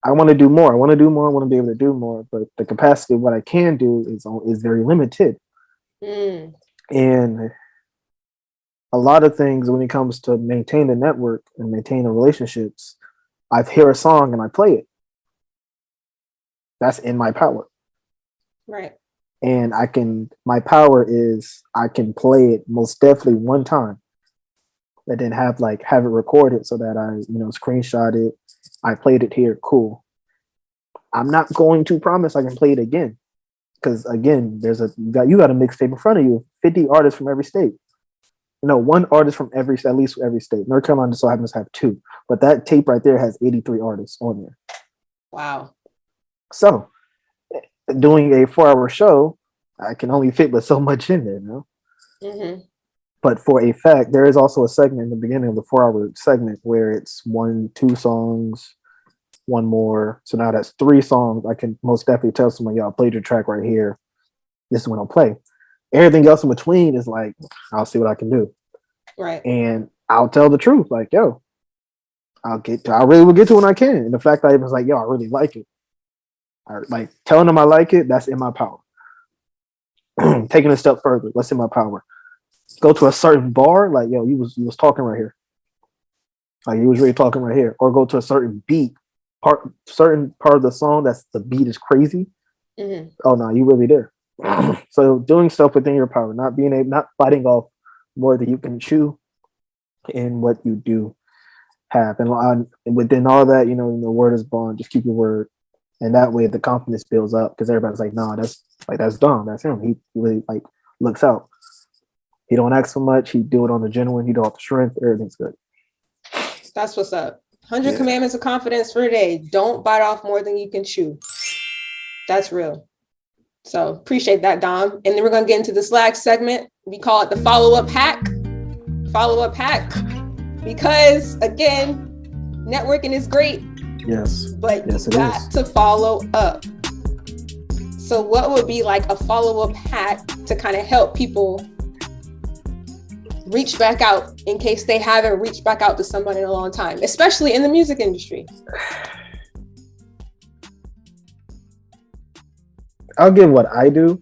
I want to do more. I want to be able to do more, but the capacity of what I can do is very limited. Mm. And a lot of things when it comes to maintain the network and maintain the relationships, I hear a song and I play it. That's in my power. Right. And my power is I can play it most definitely one time and then have it recorded so that I, screenshot it. I played it here. Cool. I'm not going to promise I can play it again. Because again, you got a mixtape in front of you, 50 artists from every state. No, one artist from at least every state. North Carolina just so happens to have 2. But that tape right there has 83 artists on there. Wow. So doing a 4-hour show, I can only fit but so much in there, Mm-hmm. But for a fact, there is also a segment in the beginning of the 4-hour segment where it's 1-2 songs, one more. So now that's 3 songs. I can most definitely tell someone, y'all played your track right here. This is when I'll play. Everything else in between is like, I'll see what I can do. Right. And I'll tell the truth. Like, yo, I really will get to when I can. And the fact that I was like, yo, I really like it. Like telling them I like it, that's in my power. Taking a step further, what's in my power? Go to a certain bar, like, yo, you was talking right here. Like you was really talking right here. Or go to a certain beat, certain part of the song that's the beat is crazy. Mm-hmm. Oh no, you really there. So doing stuff within your power, not biting off more than you can chew in what you do have. And within all that, the word is bond, just keep your word. And that way the confidence builds up because everybody's like, nah, that's Dom, that's him. He really looks out. He don't ask for much. He do it on the genuine. He do it off the strength. Everything's good. That's what's up. 100 commandments of confidence for today. Don't bite off more than you can chew. That's real. So appreciate that, Dom. And then we're going to get into this last segment. We call it the follow-up hack. Follow-up hack. Because, again, networking is great. Yes. But you got to follow up. So what would be like a follow-up hack to kind of help people reach back out in case they haven't reached back out to someone in a long time, especially in the music industry? I'll give what I do.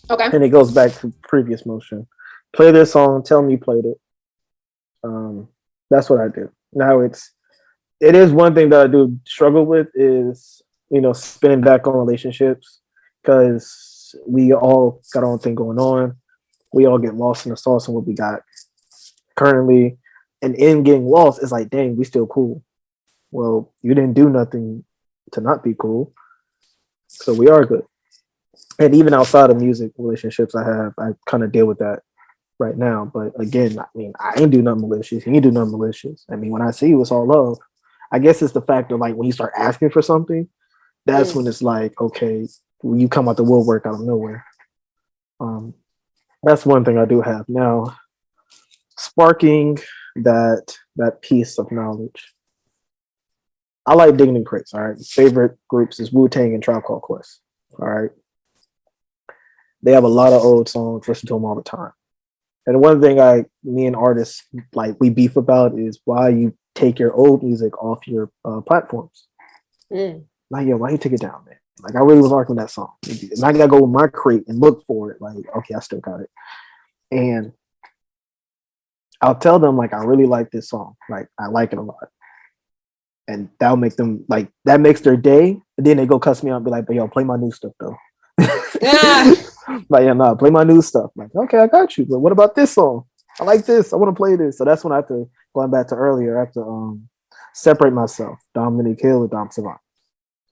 Okay. And it goes back to previous motion. Play their song, tell me you played it. That's what I do. Now it is one thing that I do struggle with is, spinning back on relationships because we all got our own thing going on. We all get lost in the sauce and what we got currently. And in getting lost, it's like, dang, we still cool. Well, you didn't do nothing to not be cool. So we are good. And even outside of music relationships I kind of deal with that right now. But again, I ain't do nothing malicious. He ain't do nothing malicious. When I see you, it's all love. I guess it's the fact of when you start asking for something, that's when it's like, okay, when you come out the woodwork out of nowhere. That's one thing I do have. Now, sparking that piece of knowledge. I like digging in crates, all right? Favorite groups is Wu-Tang and Tribe Called Quest, all right? They have a lot of old songs, listen to them all the time. And one thing me and artists, we beef about is why you take your old music off your platforms. Why you take it down, man? I really was arguing that song. And I got to go with my crate and look for it. Okay, I still got it. And I'll tell them, I really like this song. I like it a lot. and that'll make them like that makes their day. And then they go cuss me out and be like, "But yo, play my new stuff though." Yeah. Like, yeah, no, play my new stuff. I'm like, okay, I got you. But what about this song? I like this. I want to play this. So that's when I have to, going back to earlier, I have to separate myself, Dominique Hill or Dom Savant.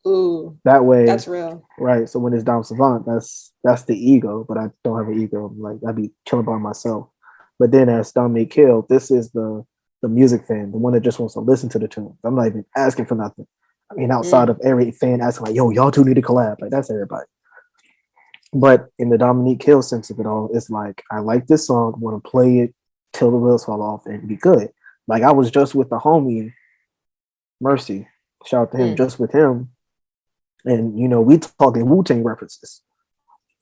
Ooh, That way, that's real. right? So when it's Dom Savant, that's the ego, but I don't have an ego. Like I'd be chilling by myself. But then as Dominique Hill, this is the music fan, the one that just wants to listen to the tune. I'm not even asking for nothing. I mean, outside of every fan asking like, "Yo, y'all two need to collab." Like that's everybody. But in the Dominique Hill sense of it all, it's like I like this song, want to play it till the wheels fall off and be good. Like I was just with the homie Mercy, shout out to him, just with him, and you know we talking Wu-Tang references,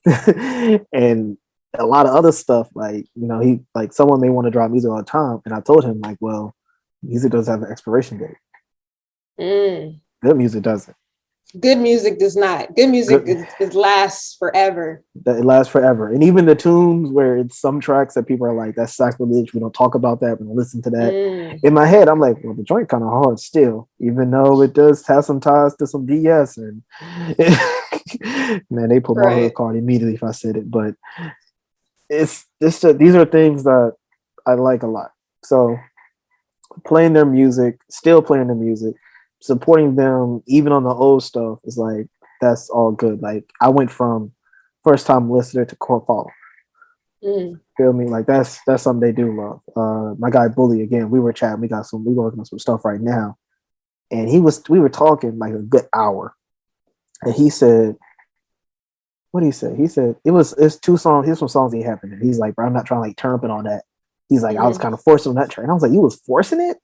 and a lot of other stuff. Like you know he like someone may want to drop music all the time, and I told him like, well, music does have an expiration date. Good music doesn't. Good music does not. Good music is lasts forever. It lasts forever. And even the tunes where it's some tracks that people are like, that's sacrilege. We don't talk about that. We don't listen to that. In my head, I'm like, well, the joint kind of hard still, even though it does have some ties to some DS. And man, they put my hood card immediately if I said it. But it's just these are things that I like a lot. So playing their music, still playing their music, supporting them even on the old stuff is like that's all good. Like I went from first time listener to core follow. Feel me? Like that's something they do love. My guy Bully again, we were chatting, we working on some stuff right now. And we were talking like a good hour. And he said, what did he say? He said it's two songs, here's some songs he happened. And he's like, bro, I'm not trying to like turn up and all that. He's like, I was kind of forcing on that track. And I was like, you was forcing it?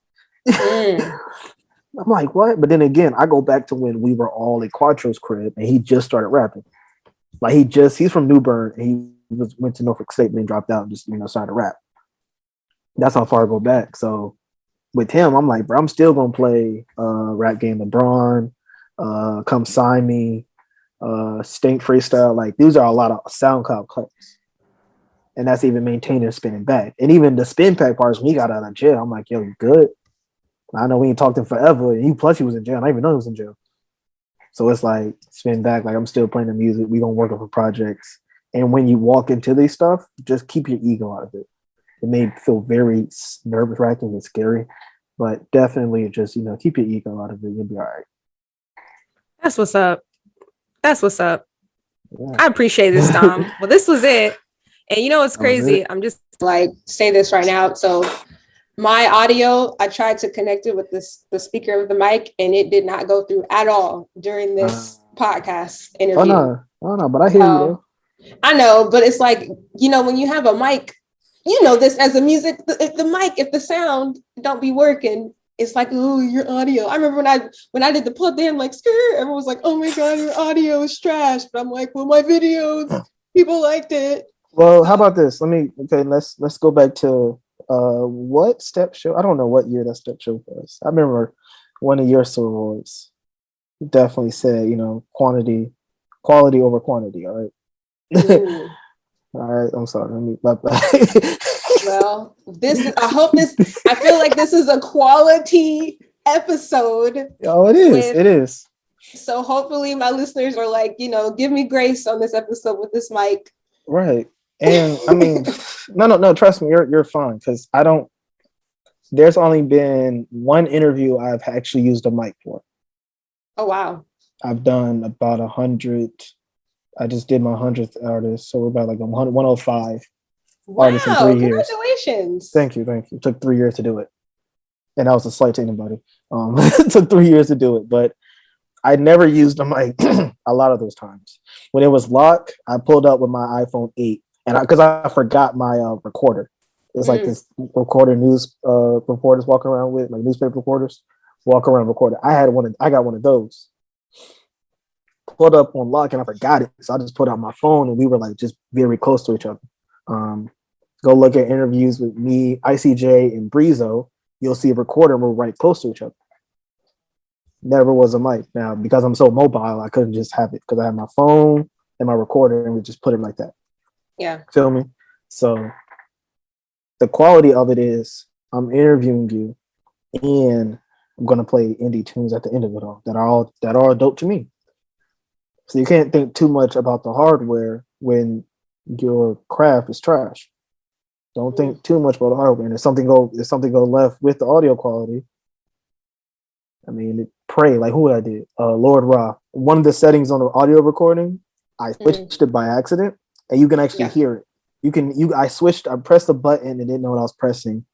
I'm like, what? But then again, I go back to when we were all at Quattro's crib and he just started rapping. Like he's from New Bern and he went to Norfolk State and then dropped out and just, you know, started to rap. That's how far I go back. So with him, I'm like, bro, I'm still gonna play Rap Game LeBron, Come Sign Me, Stink Freestyle. Like these are a lot of SoundCloud clips. And that's even maintaining spinning back. And even the spin pack parts when he got out of jail, I'm like, yo, you good? I know we ain't talked to him forever. And he was in jail. I didn't even know he was in jail. So it's like spin back. Like I'm still playing the music. We gonna work on projects. And when you walk into these stuff, just keep your ego out of it. It may feel very nervous wracking and scary, but definitely just, you know, keep your ego out of it. You'll be all right. That's what's up. That's what's up. Yeah. I appreciate this, Dom. Well, this was it. And you know what's crazy? I'm just like say this right now. So my audio, I tried to connect it with the speaker of the mic, and it did not go through at all during this podcast interview. Oh no, but I hear you though. I know, but it's like, you know, when you have a mic, you know this as a music, if the mic, if the sound don't be working, it's like, oh, your audio. I remember when I did the plug in, like, everyone was like, oh my God, your audio is trash. But I'm like, well, my videos, people liked it. Well, how about this? Let's go back to what step show? I don't know what year that step show was. I remember one of your sorors definitely said, you know, quality over quantity. All right. All right. I'm sorry. Well, I feel like this is a quality episode. Oh, it is. It is. So hopefully my listeners are like, you know, give me grace on this episode with this mic. Right. And I mean, no, trust me, you're fine. Cause there's only been one interview I've actually used a mic for. Oh, wow. I've done about 100. I just did my 100th artist. So we're about like 105 artists in 3 years. Congratulations. Thank you. It took 3 years to do it. And that was a slight to anybody. It took 3 years to do it, but I never used a mic a lot of those times. When it was locked, I pulled up with my iPhone 8 and because I forgot my recorder. It's like this recorder news reporters walk around with, like newspaper reporters walk around recording. I got one of those. Pulled up on lock and I forgot it. So I just put out my phone and we were like just very close to each other. Go look at interviews with me, ICJ, and Breezo. You'll see a recorder and we're right close to each other. Never was a mic. Now, because I'm so mobile, I couldn't just have it because I had my phone and my recorder and we just put it like that. Yeah. Feel me? So the quality of it is I'm interviewing you and I'm gonna play indie tunes at the end of it all that are dope to me. So you can't think too much about the hardware when your craft is trash. Don't think too much about the hardware. And if something go left with the audio quality, I mean, pray like who would I did? Lord Ra. One of the settings on the audio recording, I switched it by accident, and you can actually hear it. I pressed the button and didn't know what I was pressing.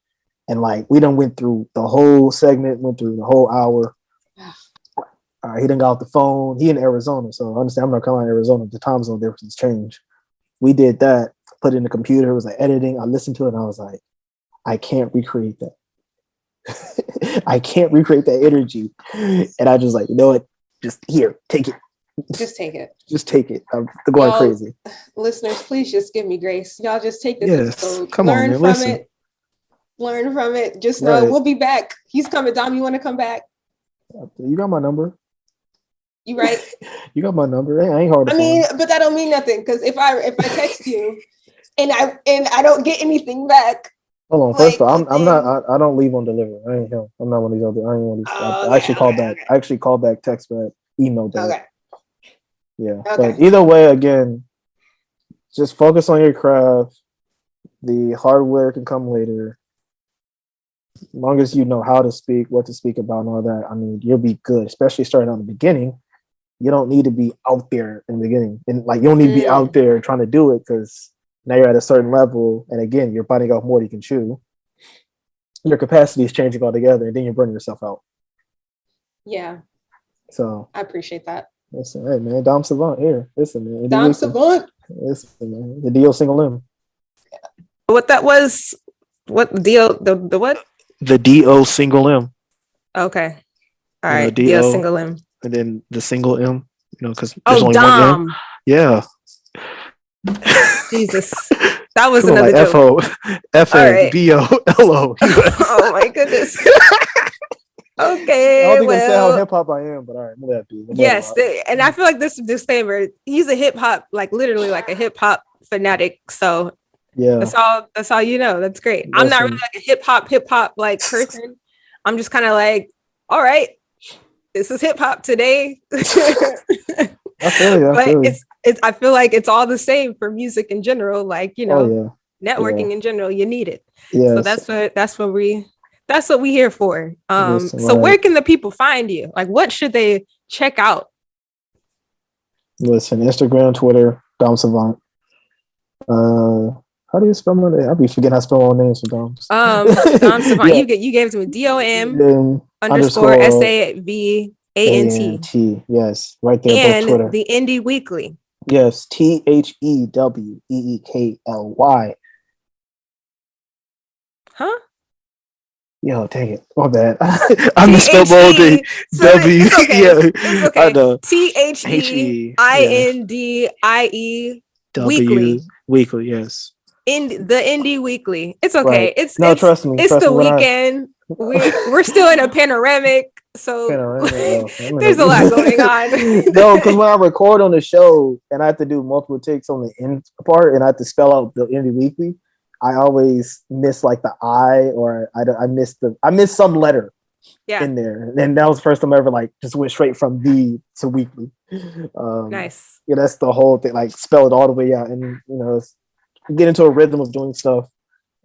And like we done went through the whole segment, went through the whole hour. He done got off the phone. He in Arizona, so I understand I'm not coming to Arizona. The time zone difference changed. We did that, put it in the computer, it was like editing. I listened to it and I was like, I can't recreate that. I can't recreate that energy. And I just like, you know what? Just here, take it. Just take it. Just take it. I'm going crazy. Listeners, please just give me grace. Y'all just take this episode. Come on, man. Listen. Learn from it. Just know we'll be back. He's coming. Dom, you want to come back? You got my number. You right? You got my number. I ain't hard to find. But that don't mean nothing because if I text you and I don't get anything back. Hold on. First of all, I'm not. I don't leave on delivery. I ain't him. I'm not one of these other. I ain't one of these. I actually call back. I actually call back, text back, email back. Okay. Yeah. Okay. But either way, again, just focus on your craft. The hardware can come later. As long as you know how to speak, what to speak about, and all that, I mean, you'll be good. Especially starting out in the beginning. You don't need to be out there in the beginning, and like you don't need to be out there trying to do it because now you're at a certain level, and again, you're biting off more than you can chew. Your capacity is changing altogether, and then you're burning yourself out. Yeah. So I appreciate that. Listen, hey man, Dom Savant here. Listen, man. Dom Savant. Listen, man. The D.O. single limb. What that was? What deal? The what? The D.O. single M. Okay. All right. D.O. single M. And then the single M. You know, because there's only Dom. one M. Yeah. Jesus. That was another like joke. F-O-F-A-B-O-L-O. Oh my goodness. Okay. I don't think I say how hip hop I am, but all right, let that be. Yes, and I feel like this disclaimer. He's a hip hop, like literally like a hip hop fanatic. So yeah, that's all you know. That's great. I'm not really like a hip hop like person. I'm just kind of like, all right, this is hip hop today. I feel you. But I feel like it's all the same for music in general. Like, you know, networking in general, you need it. Yes. So that's what we here for. So where can the people find you? Like, what should they check out? Listen, Instagram, Twitter, Dom Savant. How do you spell my name? I'll be forgetting how to spell all names for Dom. Dom Savant. You gave it to me. DOM _ SAVANT. Yes, right there. And Twitter. The Indie Weekly. Yes, THEWEEKLY. Huh? Yo, dang it. My bad. I misspelled my whole thing. W. It's okay. Yeah. It's okay. I know. THEINDIE Weekly. Weekly, yes. The Indie Weekly. It's okay. Right. Trust me. It's the weekend. We're still in a panoramic. So there's a lot going on. No, because when I record on the show and I have to do multiple takes on the end part and I have to spell out the Indie Weekly, I always miss like the I, or I miss some letter in there. And that was the first time I ever like just went straight from the to weekly. Nice. Yeah, that's the whole thing. Like spell it all the way out, and you know, get into a rhythm of doing stuff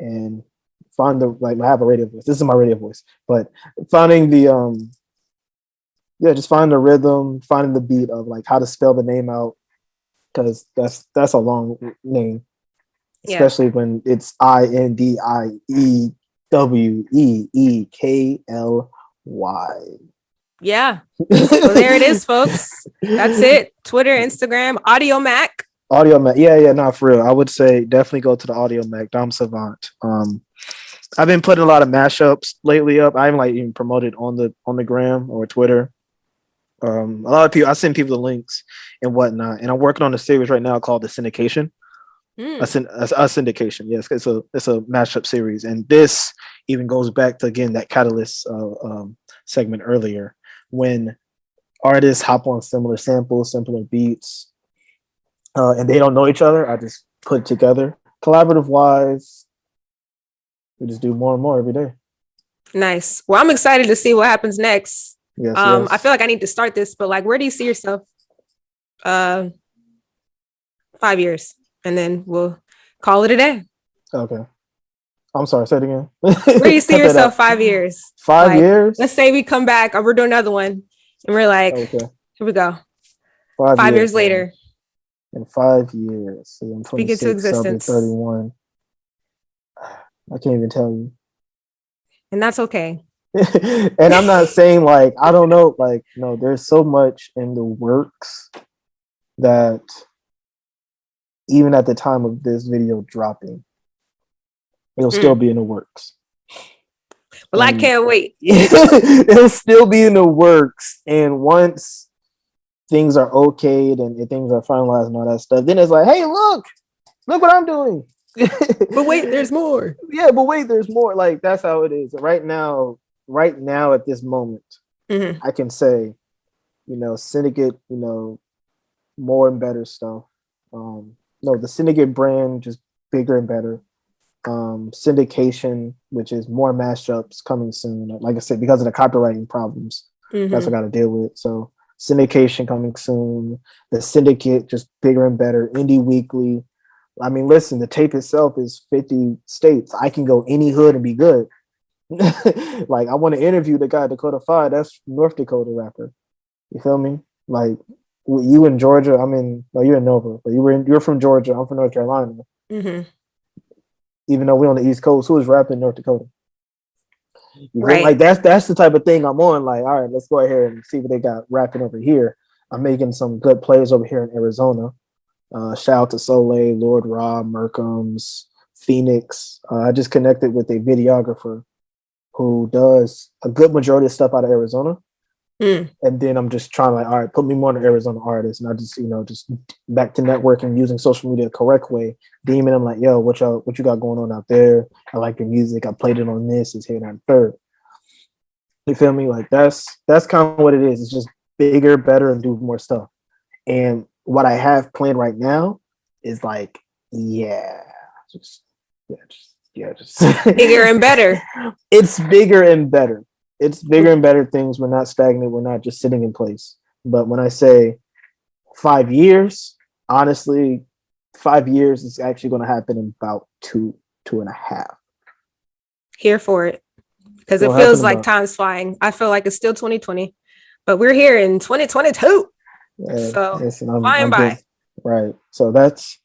and find I have a radio voice. This is my radio voice, but finding the just find the rhythm, finding the beat of like how to spell the name out, because that's a long name. Especially when it's INDIEWEEKLY. Yeah. Well, there it is, folks. That's it. Twitter, Instagram, Audiomack. Yeah, not for real. I would say definitely go to the Audiomack, Dom Savant. I've been putting a lot of mashups lately up. I haven't like even promoted on the gram or Twitter. A lot of people, I send people the links and whatnot, and I'm working on a series right now called The Syndication. A syndication, yes. It's a mashup series, and this even goes back to again that Catalyst segment earlier, when artists hop on similar samples, similar beats, and they don't know each other. I just put it together, collaborative wise. We just do more and more every day. Nice. Well, I'm excited to see what happens next. Yes, I feel like I need to start this, but like, where do you see yourself 5 years? And then we'll call it a day. Okay. I'm sorry, say it again. Where do you see yourself 5 years? 5 years? Let's say we come back or we're doing another one and we're like, okay, here we go. 5 years later. In 5 years. See, I'm speak into existence. 31. I can't even tell you. And that's okay. And I'm not saying like, I don't know, like, no, there's so much in the works that even at the time of this video dropping, it'll still be in the works. Well, I can't wait. It'll still be in the works. And once things are okayed and things are finalized and all that stuff, then it's like, hey, look what I'm doing. But wait, there's more. Yeah, but wait, there's more. Like, that's how it is. Right now at this moment, I can say, Syndicate, more and better stuff. The Syndicate brand just bigger and better. Syndication, which is more mashups coming soon. Like I said, because of the copywriting problems, that's what I got to deal with. So syndication coming soon. The Syndicate just bigger and better. Indie Weekly. I mean, listen, the tape itself is 50 states. I can go any hood and be good. Like, I want to interview the guy Dakota 5. That's North Dakota rapper. You feel me? Like, you in Georgia. You're in Nova, but you're from Georgia. I'm from North Carolina. Even though we're on the East Coast, who is rapping in North Dakota? Right. Like, that's the type of thing I'm on. Like, all right, let's go ahead and see what they got rapping over here. I'm making some good plays over here in Arizona. Shout out to Soleil, Lord Rob, Merkums, Phoenix. I just connected with a videographer who does a good majority of stuff out of Arizona. And then I'm just trying to all right, put me more on the Arizona artists. And I just, just back to networking, using social media the correct way. Demon, I'm like, yo, what you got going on out there? I like your music. I played it on this. It's here and third. You feel me? Like, that's kind of what it is. It's just bigger, better, and do more stuff. And what I have planned right now is like, just bigger and better. It's bigger and better. It's bigger and better things. We're not stagnant. We're not just sitting in place. But when I say 5 years, honestly, 5 years is actually going to happen in about two and a half. Here for it. Because it feels like time's flying. I feel like it's still 2020, but we're here in 2022. Yeah, so listen, flying by. Right. So that's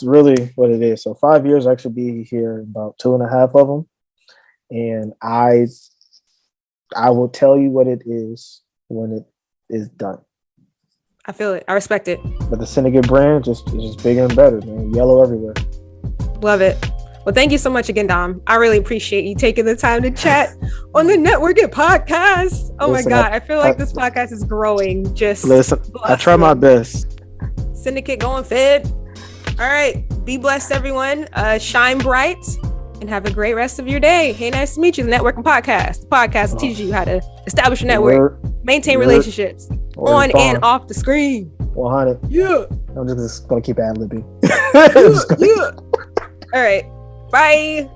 really what it is. So 5 years, I actually be here about 2.5 of them. And I will tell you what it is when it is done. I feel it. I respect it. But the Syndicate brand is just bigger and better, man. Yellow everywhere. Love it. Well, thank you so much again, Dom. I really appreciate you taking the time to chat on the Networking Podcast. Oh my God. I feel like this podcast is growing. I try my best. Syndicate going fed. All right. Be blessed, everyone. Shine bright. And have a great rest of your day. Hey, nice to meet you. The Networking Podcast. The podcast will teach you how to establish a network, maintain relationships on and off the screen. 100. Yeah. I'm just going to keep ad-libbing. Yeah. All right. Bye.